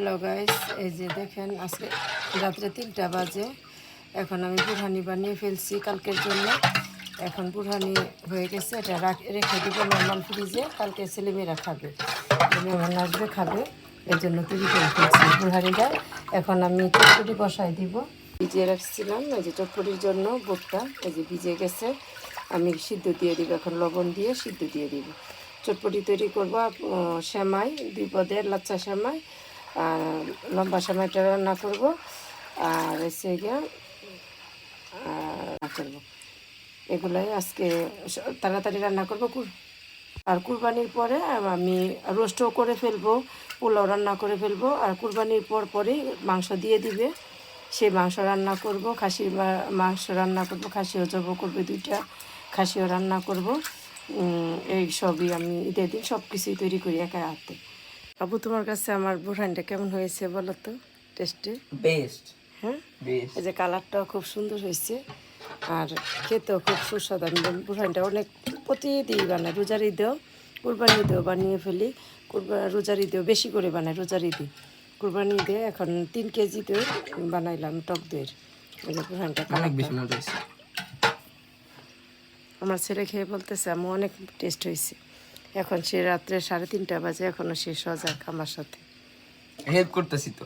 Hello guys, এই যে দেখেন আজকে রাত্রে 3টা বাজে। এখন আমি বুরহানি বানিয়ে ফেলছি কালকের জন্য। এখন বুরহানি হয়ে গেছে, এটা রেখে দেবো নর্মাল ফ্রিজে। কালকে ছেলেমেয়েরা খাবে, মেহমান আসবে খাবে, এর জন্য তৈরি করে ফেলছি বুরহানিটা। এখন আমি চটপটি বসাই দিব। ভিজিয়ে রাখছিলাম এই যে চটপটির জন্য বুটটা, এই যে ভিজে গেছে। আমি সিদ্ধ দিয়ে দিব, এখন লবণ দিয়ে সিদ্ধ দিয়ে দিব। চটপটি তৈরি করবো সেমাই, 2 পদের লাচ্চা সেমাই, আর লম্বা সেমাইটা রান্না করব, আর এসে গিয়ে রান্না করবো। এগুলাই আজকে তাড়াতাড়ি রান্না করবো। আর কুরবানির পরে আমি রোস্টও করে ফেলবো, পোলাও রান্না করে ফেলবো। আর কুরবানির পরেই মাংস দিয়ে দিবে, সেই মাংস রান্না করব। খাসির মাংস রান্না করব, খাসিও জবো করবে 2টা, খাসিও রান্না করব। এই সবই আমি ঈদের দিন সব কিছুই তৈরি করি একা হাতে। আবু, তোমার কাছে আমার বুরহানিটা কেমন হয়েছে বলো তো? টেস্টে বেস্ট। হ্যাঁ, বেস্ট। এই যে কালারটাও খুব সুন্দর হয়েছে, আর খেতেও খুব সুস্বাদু। আমি বুরহানিটা অনেক প্রতিদিন বানাই, রোজার ঈদেও কুরবানি ঈদেও বানিয়ে ফেলি। রোজার ঈদেও বেশি করে বানাই, রোজার ঈদে কুরবানি ঈদে এখন 3 কেজিতে বানাইলাম টক দইয়ের। এই যে বুরহানিটা অনেক বেশি কালারটা মজা হয়েছে। আমার ছেলে খেয়ে বলতেছে আমি অনেক টেস্ট হয়েছে। এখন সে রাত্রে 3:30 বাজে, এখনও সে সজাগ আমার সাথে। হেল্প করতেছি তো।